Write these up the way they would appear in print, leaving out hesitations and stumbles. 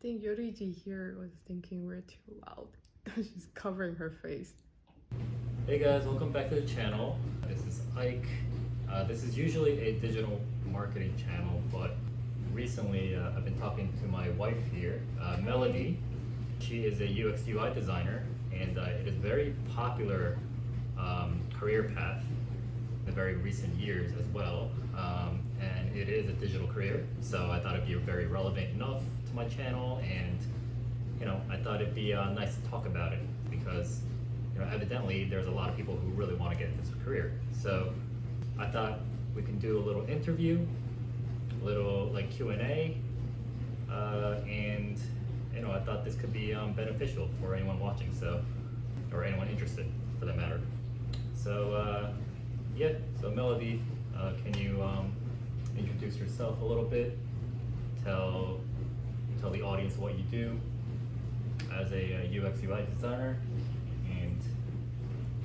think Yoriji here was thinking we're too loud. She's covering her face. Hey guys, welcome back to the channel. This is Ike. This is usually a digital marketing channel, but recently I've been talking to my wife here, Melody. She is a UX UI designer, and it is a very popular career path in the very recent years as well. And it is a digital career, so I thought it'd be very relevant enough to my channel, and I thought it'd be nice to talk about it because evidently there's a lot of people who really want to get into this career. So I thought we can do a little interview, a little like Q&A, and I thought this could be beneficial for anyone watching, or anyone interested for that matter. So yeah, so Melody, can you introduce yourself a little bit? Tell the audience what you do as a UX UI designer, and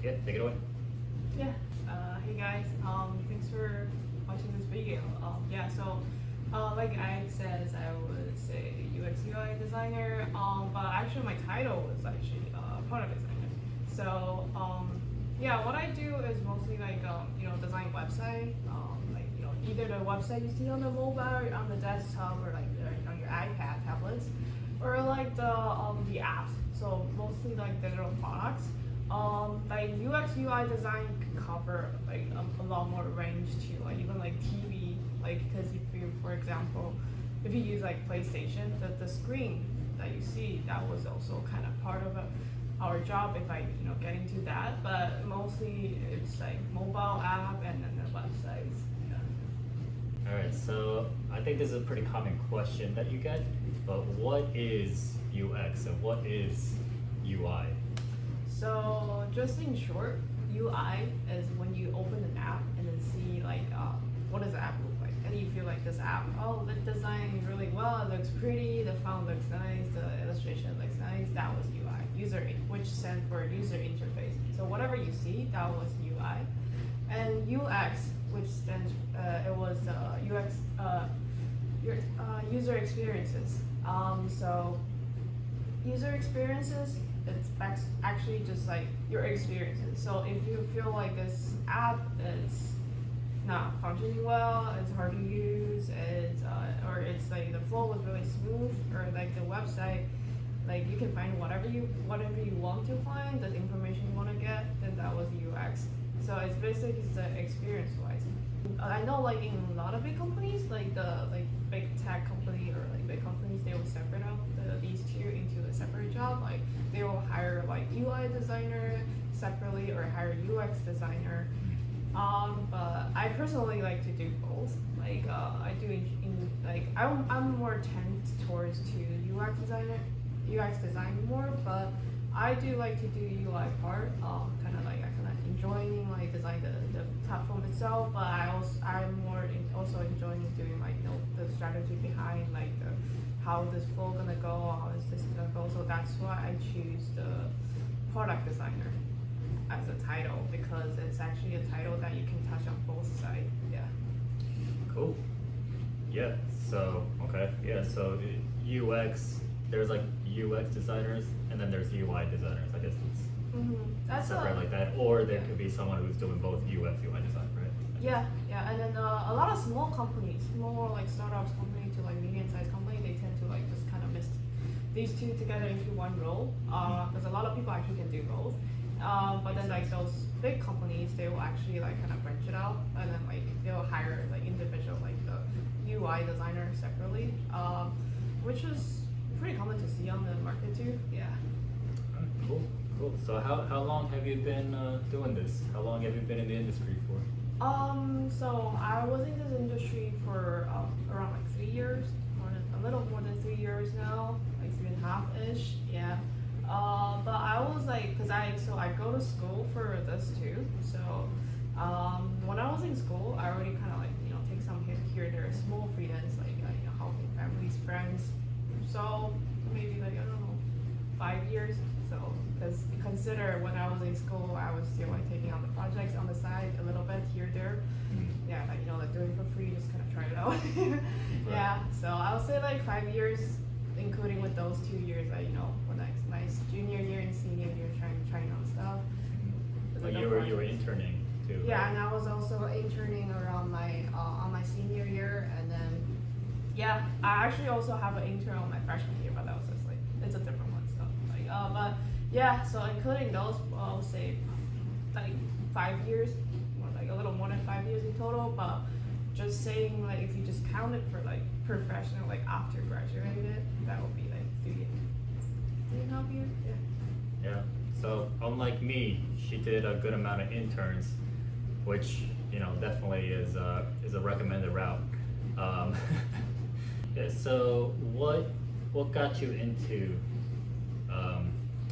yeah, take it away. Yeah. Hey guys. Thanks for watching this video. So like I says, I was a UX UI designer. But actually my title was actually product designer. So yeah, what I do is mostly like design website. Either the website you see on the mobile, or on the desktop, or like on your iPad, tablets, or like the apps. So mostly like digital products. Like UX UI design can cover like a lot more range too, like even like TV, like because if you, for example, if you use like PlayStation, the screen that you see, that was also kind of part of our job if I get into that, but mostly it's like mobile app and then the websites. All right, so I think this is a pretty common question that you get, but what is UX and what is UI? So just in short, UI is when you open an app and then see like what does the app look like, and you feel like this app, oh, the design is really well, it looks pretty, the font looks nice, the illustration looks nice. That was UI, which stands for user interface. So whatever you see, that was UI, and UX, which stands it was UX user experiences. So user experiences, it's actually just like your experiences. So if you feel like this app is not functioning well, it's hard to use, or it's like the flow was really smooth, or like the website, like you can find whatever you want to find, the information you want to get, then that was UX. So it's basically the experience wise. I know like in a lot of big companies, like big tech company or like big companies, they will separate out these two into a separate job. Like they will hire like UI designer separately or hire UX designer. But I personally like to do both. Like I do I'm more tend towards to UX design more, but I do like to do UI part. Kind of enjoying like design the platform itself, but I'm more also enjoying doing like the strategy behind like how this flow gonna go, how is this gonna go. So that's why I choose the product designer as a title, because it's actually a title that you can touch on both sides. Yeah. Cool. Yeah. So okay. Yeah. So UX, there's like UX designers, and then there's UI designers. I guess it's that's separate like that, or there could be someone who's doing both UX UI design, right? Yeah, and then a lot of small companies, small like startups company to like medium-sized company, they tend to like just kind of mix these two together into one role. Because a lot of people actually can do both. But then like those big companies, they will actually like kind of branch it out, and then like they'll hire like individual like the UI designer separately, which is pretty common to see on the market too. Yeah. Cool. Cool. So how long have you been doing this? How long have you been in the industry for? So I was in this industry for around like 3 years, a little more than 3 years now, like 3.5-ish. Yeah. But I was like, I go to school for this too. So when I was in school, I already kind of like take some here there small freelance, like helping families, friends. So maybe like I don't know, 5 years. So because consider when I was in school, I was still like taking on the projects on the side a little bit here there. Yeah, like doing it for free, just kind of try it out. Yeah, so I would say like 5 years including with those 2 years, when my junior year and senior year trying on stuff. Like you were interning too. Yeah, right? and I was also interning around my on my senior year, and then I actually also have an intern on my freshman year, but that was just like it's a different one. So but yeah, so including those, I'll say like 5 years, or like a little more than 5 years in total. But just saying like if you just count it for like professional, like after graduated, that would be like 3.5 years. Yeah. Yeah. So unlike me, she did a good amount of interns, which definitely is a recommended route. Yeah, so what got you into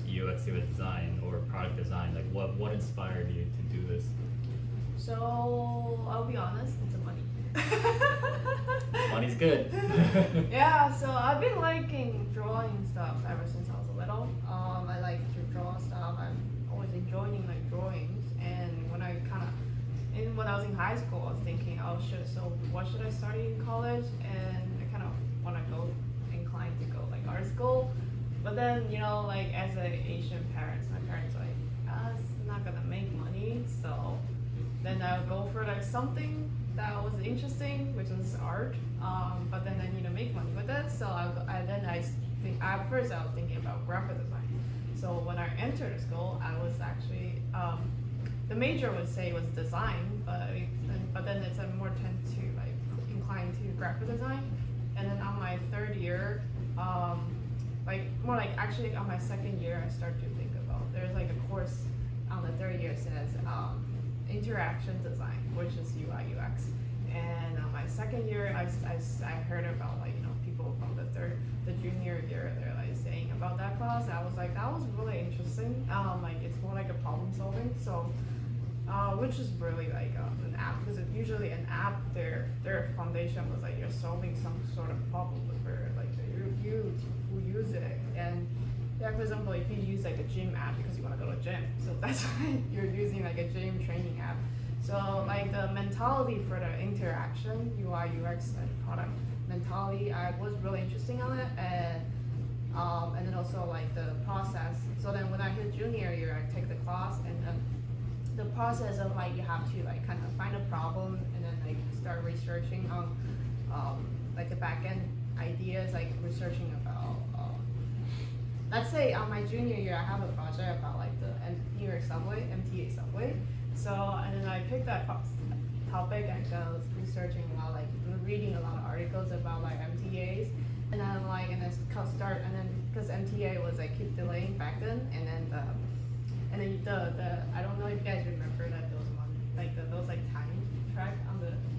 UX design or product design? Like what inspired you to do this? So I'll be honest, it's a money. Money's good. Yeah, so I've been liking drawing stuff ever since I was little. I like to draw stuff. I'm always enjoying like drawings. And when I was in high school, I was thinking, oh shit, so what should I study in college? And I kind of want to go inclined to go like art school. But then like as a Asian parents, my parents were like, it's not gonna make money. So then I would go for like something that was interesting, which was art. But then I need to make money with it. So at first I was thinking about graphic design. So when I entered school, I was actually the major would say was design, but then it's a more tend to like inclined to graphic design. And then on my third year, actually on my second year, I started to think about there's like a course on the third year says interaction design, which is UI UX. And on my second year, I heard about people from the junior year, they're like saying about that class. I was like, that was really interesting. It's more like a problem solving. So, which is really like an app, because usually an app, their foundation was like you're solving some sort of problem for like you who use it. And yeah, for example, if you use like a gym app because you want to go to a gym, so that's why you're using like a gym training app. So like the mentality for the interaction, UI, UX, and product mentality, I was really interesting on it, and then also like the process. So then when I hit junior year, I take the class, and the process of like you have to like kind of find a problem and then like start researching on like the back end ideas, like researching about. Let's say on my junior year, I have a project about like the New York subway, MTA subway. So, and then I picked that topic and I was researching a lot, like reading a lot of articles about like MTAs. And then because MTA was like keep delaying back then, and then the I don't know if you guys remember that those time track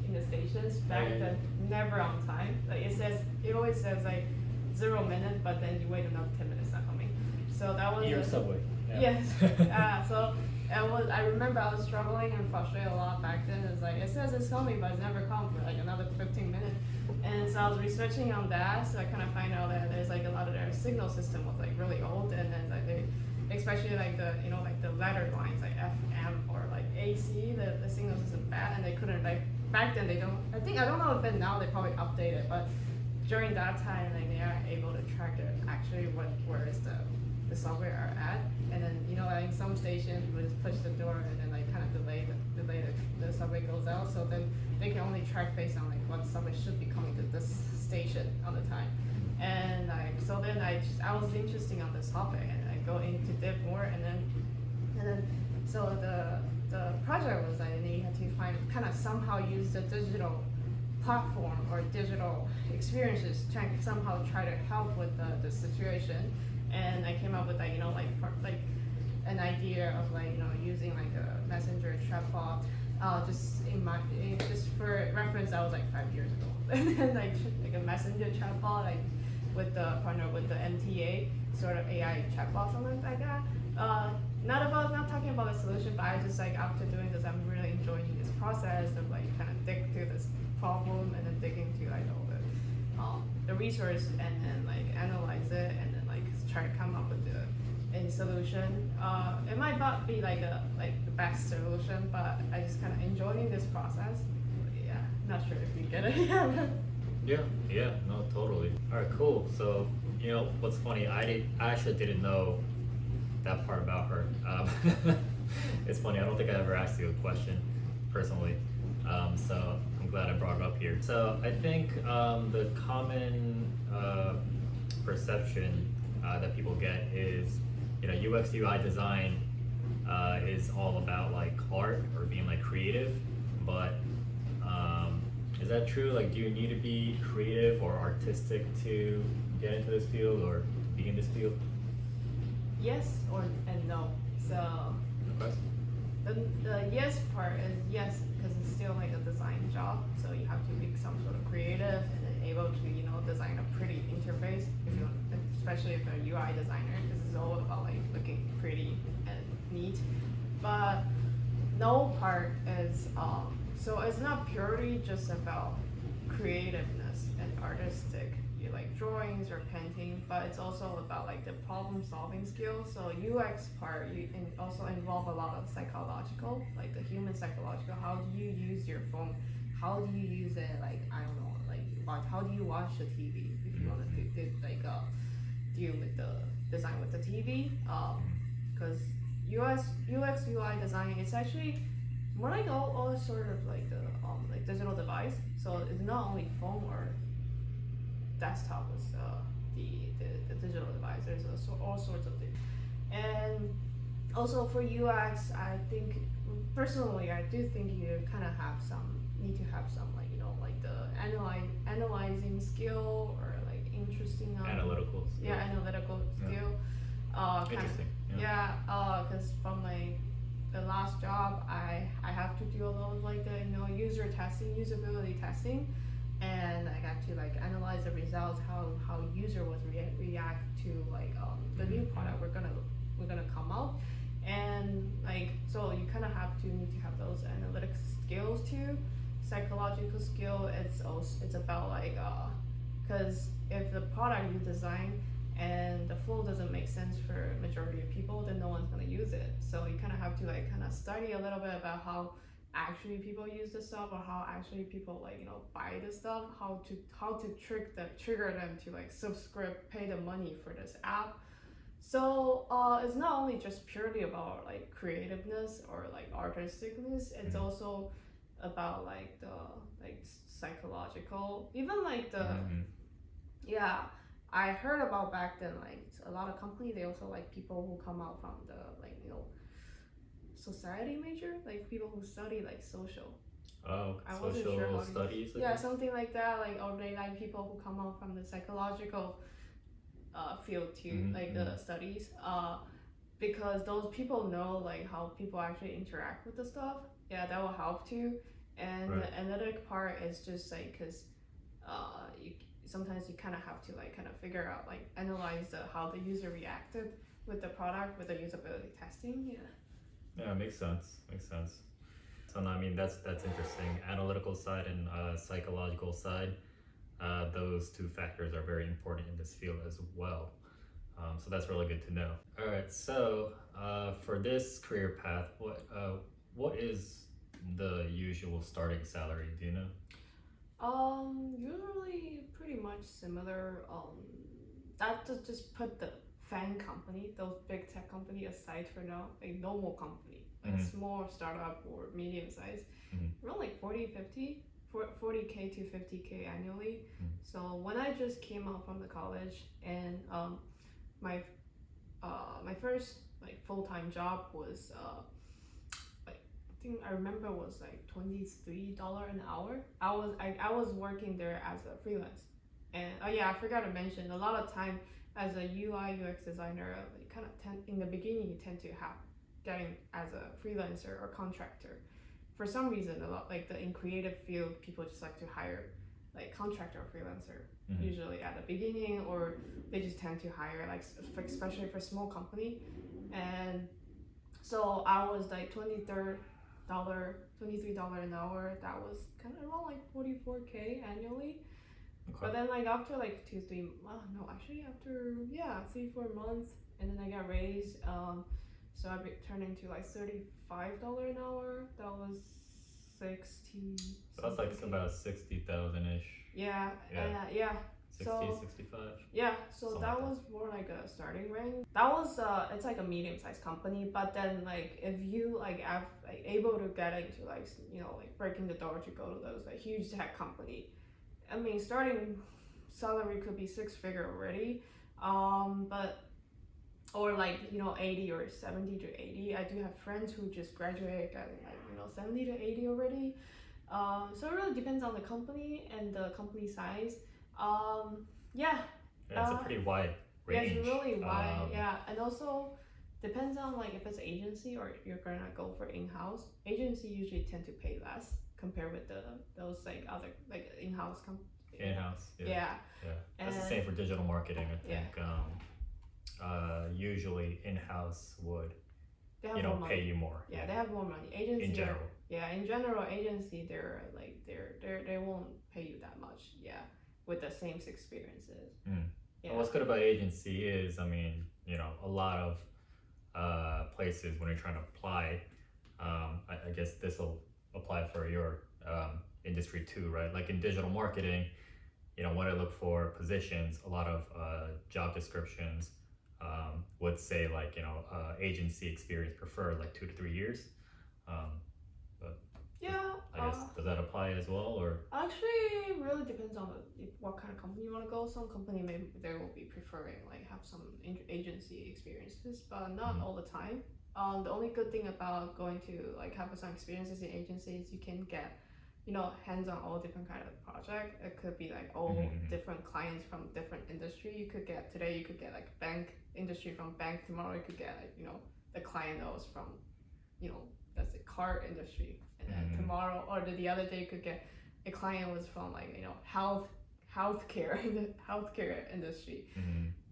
in the stations back then, never on time. Like it always says like 0 minutes, but then you wait another 10 minutes not coming. So that was New York subway. Yeah. Yes. So I remember I was struggling and frustrated a lot back then. It's like it says it's coming, but it's never come for like another 15 minutes. And so I was researching on that. So I kind of find out that there's like a lot of their signal system was like really old, and then like especially like the like the letter lines like FM or like AC, the signal system bad, and they couldn't like back then they don't. I don't know if now they probably update it, but during that time like they are able to track it actually where is the subway are at, and then like some stations would just push the door and then like kind of delay the subway goes out, so then they can only track based on like what subway should be coming to this station on the time. And so then I was interested on this topic, and I go into depth more, and then so the project was that you had to find kind of somehow use the digital platform or digital experiences somehow try to help with the situation. And I came up with like an idea of using like a messenger chatbot. Just for reference, that was like 5 years ago. And then like a messenger chatbot, like with the partner with the MTA sort of AI chatbot, something like that. Not talking about the solution, but I just like after doing this, I'm really enjoying this process of like kind of dig through this problem and then dig into like all the resource and then like analyze it and then like try to come up with a solution. It might not be like the best solution, but I just kind of enjoying this process. Yeah, not sure if you get it. Yeah, no, totally. All right, cool. So, what's funny? I actually didn't know that part about her. It's funny. I don't think I ever asked you a question personally. So I'm glad I brought it up here. So I think the common perception that people get is, UX UI design is all about like art or being like creative, but is that true? Like, do you need to be creative or artistic to get into this field or be in this field? Yes and no. So Okay. the yes part is yes because it's still like a design job. So you have to be some sort of creative and then able to design a pretty interface. If you especially if you're a UI designer, this is all about like looking pretty and neat. But no part is so it's not purely just about creativeness and artistic, like drawings or painting, but it's also about like the problem solving skills. So UX part also involve a lot of psychological, like the human psychological. How do you use your phone? How do you use it? Like I don't know, like how do you watch the TV if you want to deal with the design with the TV? Because UX UI design is actually more like all sort of like the like digital device. So it's not only phone or desktop with the digital device. There's also all sorts of things. And also for UX, I think personally, I do think you kind of need to have some like like the analyzing skill or like interesting Analytical. yeah, analytical skill. Interesting. Because from the last job, I have to do a lot of like the user testing, usability testing, and I got to like analyze the results, how user was react to like the new product we're gonna come out, and like so you kind of need to have those analytics skills too. Psychological skill, it's about like because if the product you design and the flow doesn't make sense for majority of people, then no one's gonna use it. So you kind of have to like kind of study a little bit about how actually people use the stuff, or how actually people like buy the stuff, how to trigger them to like subscribe, pay the money for this app. So it's not only just purely about like creativeness or like artisticness, it's also about like the like psychological, even like the yeah. I heard about back then, like a lot of companies, they also like people who come out from the like society major, like people who study like social. Oh, I wasn't sure social how to studies. yeah, something like that. Like, or they like people who come out from the psychological field too, like the studies. Because those people know like how people actually interact with the stuff. Yeah, that will help too. And Right. the analytic part is just like because sometimes you kind of have to like kind of figure out like analyze how the user reacted with the product with the usability testing. Yeah, makes sense. So no, I mean that's interesting. Analytical side and psychological side, those two factors are very important in this field as well. So that's really good to know. All right, so for this career path, what is the usual starting salary? Do you know? Usually pretty much similar. That just put the FANG company, those big tech company aside for now, a normal company, a small startup or medium size, around like 40K to 50K annually. So when I just came out from the college and my first like full-time job was I remember was like $23 an hour. I was working there as a freelance, and oh yeah, I forgot to mention a lot of time as a UI UX designer, like kind of in the beginning you tend to have getting as a freelancer or contractor. For some reason, a lot like in creative field, people just like to hire like contractor or freelancer usually at the beginning, or they just tend to hire like especially for small company, and so I was like $23 an hour. That was kind of around like 44K annually. Okay. But then like after like 3 4 months, and then I got raised. So I turned into like $35 an hour. That was 60. So that's like about 60,000 ish. Yeah, Yeah. yeah. 60, So 65. yeah, so Something that like was more like a starting range. That was it's like a medium-sized company, but then like if you like have like able to get into like like breaking the door to go to those like huge tech company, I mean starting salary could be six-figure already, but or like 80 or 70 to 80. I do have friends who just graduated getting like 70 to 80 already. So it really depends on the company and the company size. Yeah, Yeah, it's a pretty wide yeah, range. it's really wide. Yeah, and also depends on like if it's agency or you're gonna go for in-house. Agency usually tend to pay less compared with those like other like in-house companies. In-house. Yeah. Yeah. That's the And- same for digital marketing. I Yeah. think usually in-house would They have more money. pay you more. Yeah, they have more money. Agency In general. in general, agency they won't pay you that much. Yeah, with the same experiences. Mm. Yeah. And what's good about agency is, I mean, a lot of places when you're trying to apply, I guess this will apply for your industry too, right? Like in digital marketing, when I look for positions, a lot of job descriptions would say like, agency experience preferred like 2 to 3 years. But Yeah. I guess, does that apply as well, or? Actually, it really depends on what kind of company you want to go. Some company maybe they will be preferring like have some agency experiences, but not all the time. The only good thing about going to like have some experiences in agencies, you can get hands on all different kind of project. It could be like all different clients from different industry. You could get today, you could get like bank industry from bank. Tomorrow, you could get like the client that was from that's the car industry, and then tomorrow or the other day you could get a client was from like healthcare in the healthcare industry.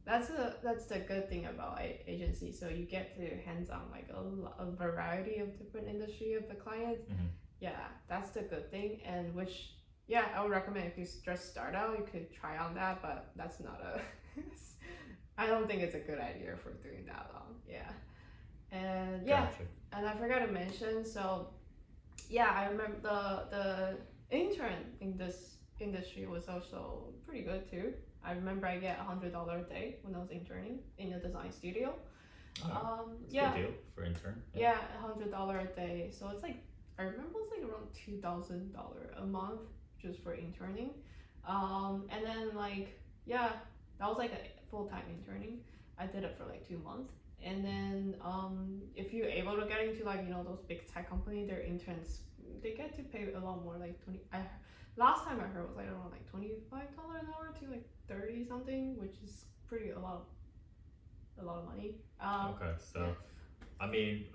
That's the good thing about agency. So you get to hands on like a variety of different industry of the clients. Yeah, that's the good thing, and which I would recommend if you just start out, you could try on that, but that's not a I don't think it's a good idea for doing that long. Yeah. And Gotcha. and I forgot to mention, so I remember the intern in this industry was also pretty good too. I remember I get $100 a day when I was interning in a design studio. It's a good deal for intern. Yeah, $100 a day. So it's like I remember it's like around $2,000 a month just for interning. And then like that was like a full-time interning. I did it for like 2 months. And then if you're able to get into like those big tech companies, their interns they get to pay a lot more, like 20. Last time I heard was like around like $25 an hour to like 30 something, which is a lot of money. Okay, so I mean,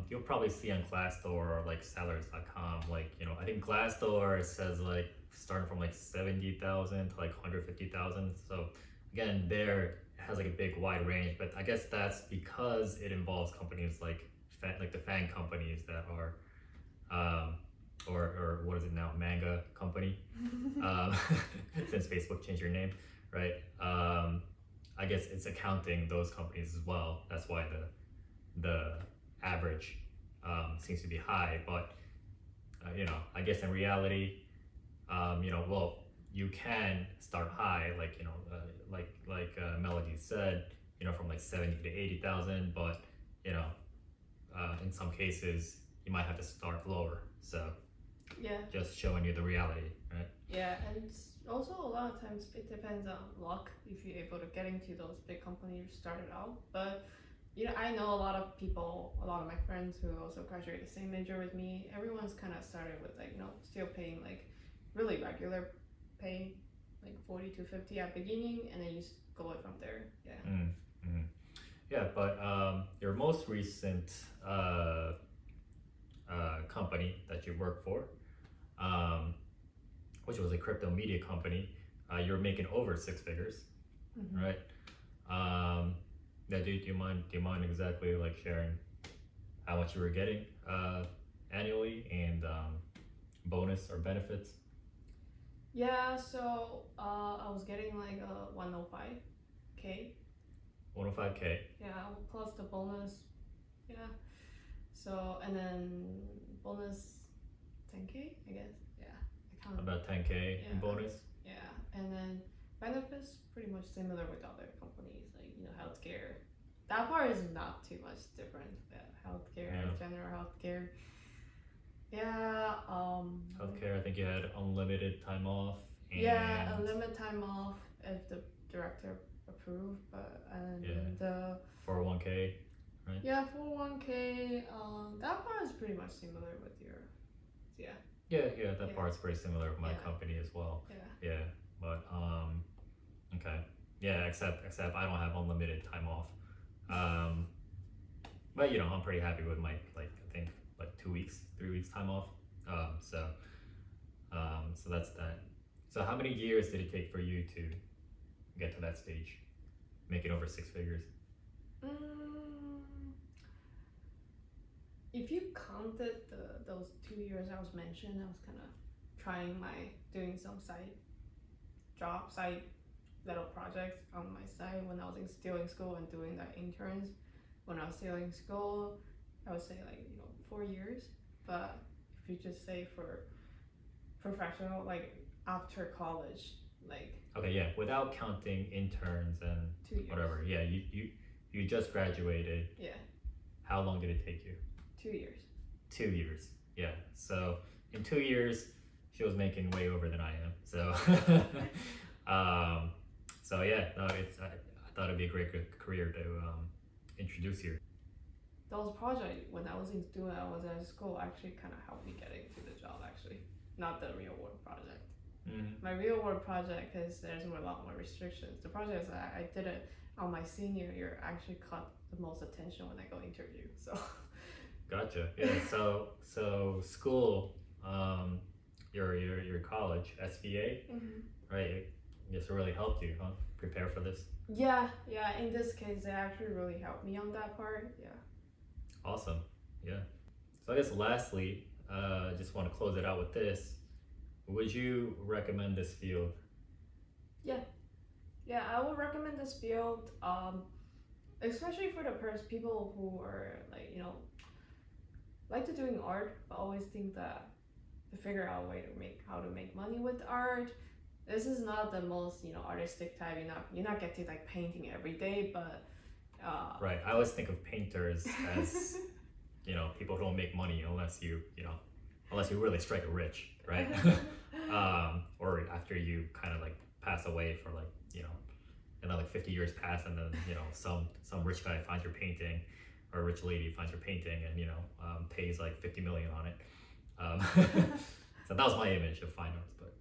you'll probably see on Glassdoor or like salaries.com, like I think Glassdoor says like starting from like 70,000 to like 150,000. So again, there it has like a big wide range, but I guess that's because it involves companies like the fan companies that are or what is it now, manga company, since Facebook changed your name, right? I guess it's accounting those companies as well. That's why the average seems to be high, but I guess in reality, well, you can start high, like like Melody said, from like 70 to 80,000, but in some cases you might have to start lower. So just showing you the reality, right? Yeah, and also a lot of times it depends on luck if you're able to get into those big companies you started out. But I know a lot of people, a lot of my friends who also graduated the same major with me. Everyone's kind of started with like still paying like really regular pay, like 40 to 50 at beginning, and then you just go it from there. Yeah. Yeah, but your most recent company that you work for, which was a crypto media company, you're making over 6 figures, right? Yeah, do you mind exactly like sharing how much you were getting annually and bonus or benefits? Yeah, so I was getting like a 105K. 105K. Yeah, plus the bonus. Yeah. So and then bonus 10K, I guess. Yeah. I can't. About 10K in bonus. Yeah. and then benefits pretty much similar with other companies, like healthcare. That part is not too much different. Healthcare, general healthcare. Yeah. Healthcare. I think you had unlimited time off. And yeah, unlimited time off if the director approved, but and the 401k. Right? Yeah, 401k. That part is pretty much similar with your. Yeah. Yeah, that part's pretty similar with my company as well. Yeah. But okay. Yeah, except I don't have unlimited time off. But I'm pretty happy with my I think 2 weeks, 3 weeks time off. So that's that. So how many years did it take for you to get to that stage, making over 6 figures? If you counted those 2 years I was mentioned, I was kind of trying doing some side little projects on my side when I was still in school and doing the interns. When I was still in school, I would say 4 years. But if you just say for professional, after college, okay, yeah, without counting interns and 2 years. whatever. Yeah, you just graduated. Yeah. How long did it take you? 2 years. 2 years. Yeah. So in 2 years, she was making way over than I am. So, so yeah, no, I thought it'd be a great career to introduce you. Those projects when I was in student, I was at school, actually kind of helped me get into the job. Actually, not the real world project. Mm-hmm. My real world project, because there's a lot more restrictions. The projects I did it on my senior year actually caught the most attention when I go interview. So. Gotcha. Yeah. So school, your college, SVA, right? I guess it really helped you, huh? Prepare for this. Yeah. In this case, they actually really helped me on that part. Yeah. Awesome. Yeah. So I guess lastly, just want to close it out with this. Would you recommend this field? Yeah, I would recommend this field, especially for the people who are like to doing art, but always think that to figure out a way to how to make money with art. This is not the most artistic type. You're not get to painting every day, but right. I always think of painters as people who don't make money unless you really strike it rich, right? Or after you kind of pass away for and then 50 years pass, and then some rich guy finds your painting, or a rich lady finds your painting and pays 50 million on it. So that was my image of fine arts, but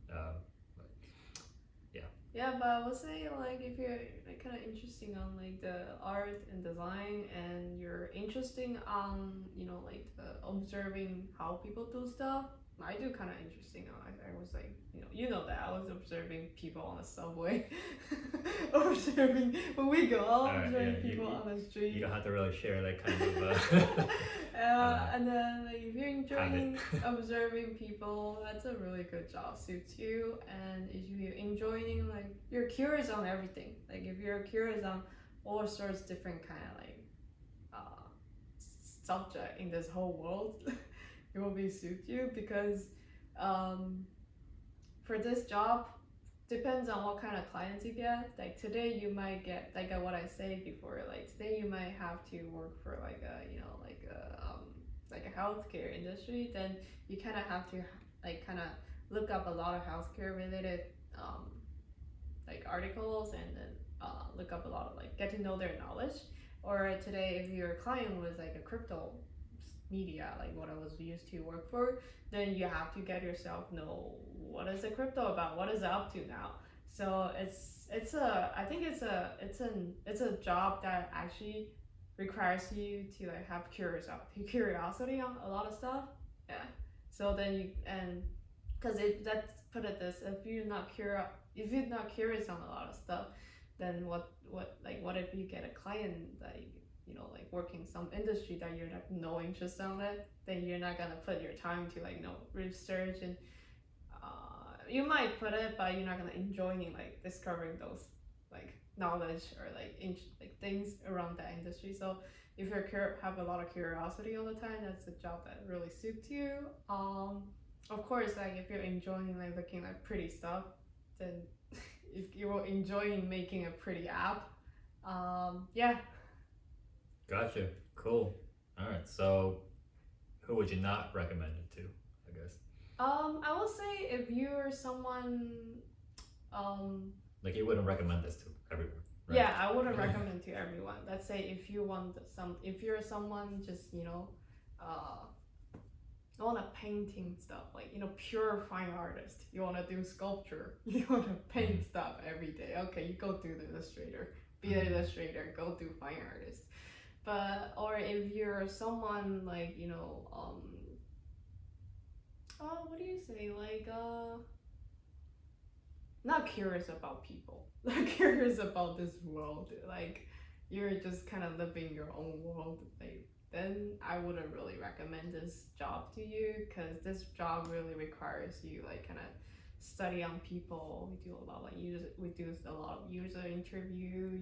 yeah. Yeah, but I would say if you're kind of interesting on the art and design, and you're interesting on observing how people do stuff. I do kind of interesting. I was that I was observing people on the subway, observing when we go out, observing people on the street. You don't have to really share that kind of. And then if you're enjoying observing people, that's a really good job. Suits you, and if you're enjoying you're curious on everything. If you're curious on all sorts of different kind of subject in this whole world. It will be suit you, because for this job depends on what kind of clients you get. Today you might get what I said before. Today you might have to work for a healthcare industry. Then you kind of have to look up a lot of healthcare related articles, and then look up a lot of get to know their knowledge. Or today, if your client was a crypto media, what I was used to work for, then you have to get yourself know what is the crypto about, what is it up to now. So I think it's a job that actually requires you to have curiosity on a lot of stuff. Yeah. So then because if you're not curious on a lot of stuff, then what if you get a client that working some industry that you're no interest on it, then you're not gonna put your time to research, and you might put it, but you're not gonna enjoy discovering those knowledge or things around that industry. So if you have a lot of curiosity all the time, that's a job that really suits you. Of course, if you're enjoying looking at pretty stuff, then if you're enjoying making a pretty app, yeah. Gotcha. Cool. All right. So, who would you not recommend it to? I guess. I will say if you're someone, Like you wouldn't recommend this to everyone. Right? yeah, I wouldn't recommend to everyone. Let's say if you want if you're someone just you want to painting stuff, like pure fine artist. You want to do sculpture. You want to paint stuff every day. Okay, you go do the illustrator. Be an illustrator. Go do fine artist. But or if you're someone like what do you say, like not curious about people, not curious about this world, like you're just kind of living your own world, like then I wouldn't really recommend this job to you, because this job really requires you like kind of study on people. We do a lot of user interview,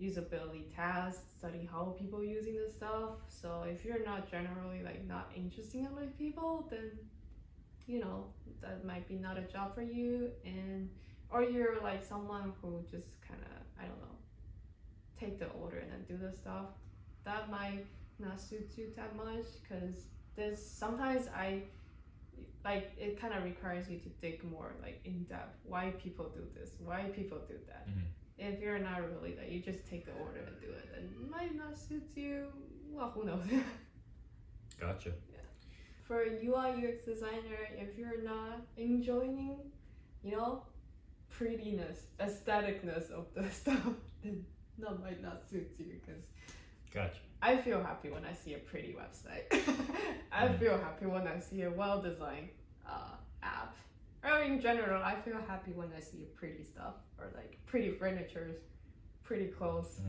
usability tests, study how people using this stuff. So if you're not generally like not interested in like people, then that might be not a job for you. And or you're like someone who just kind of, I don't know, take the order and then do the stuff, that might not suit you that much, because sometimes it kind of requires you to dig more like in depth, why people do this, why people do that. If you're not really that, you just take the order and do it, and it might not suit you. Well, who knows? Gotcha. Yeah. For a UI UX designer, if you're not enjoying, prettiness, aestheticness of the stuff, then that might not suit you, because Gotcha. I feel happy when I see a pretty website. I feel happy when I see a well-designed app. Or in general, I feel happy when I see pretty stuff, or like pretty furniture, pretty clothes.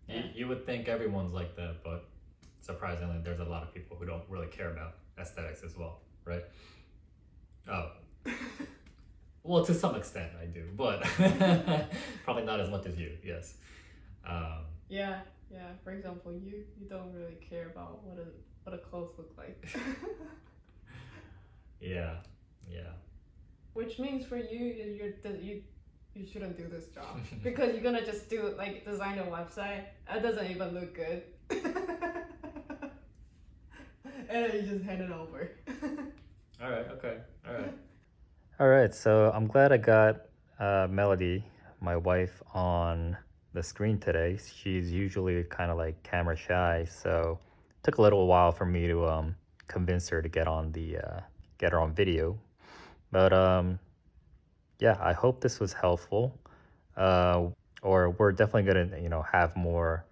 Yeah. You would think everyone's like that, but surprisingly, there's a lot of people who don't really care about aesthetics as well, right? Oh. Well, to some extent I do, but probably not as much as you, yes. Yeah. For example, you don't really care about what a clothes look like. Yeah. Which means for you shouldn't do this job, because you're gonna just design a website that doesn't even look good, and then you just hand it over. All right. So I'm glad I got Melody, my wife, on the screen today. She's usually kind of like camera shy, so it took a little while for me to convince her to get on video. But yeah, I hope this was helpful. Or we're definitely gonna have more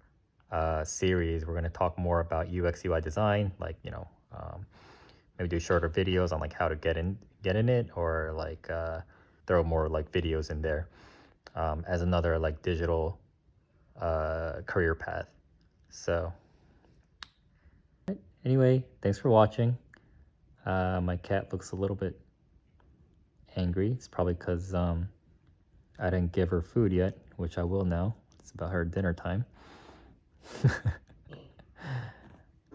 series. We're gonna talk more about UX UI design, like maybe do shorter videos on like how to get in it, or like throw more like videos in there as another like digital career path. So anyway, thanks for watching. My cat looks a little bit angry. It's probably because I didn't give her food yet, which I will now. It's about her dinner time.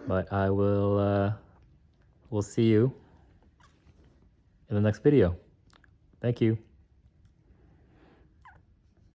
But I will we'll see you in the next video. Thank you.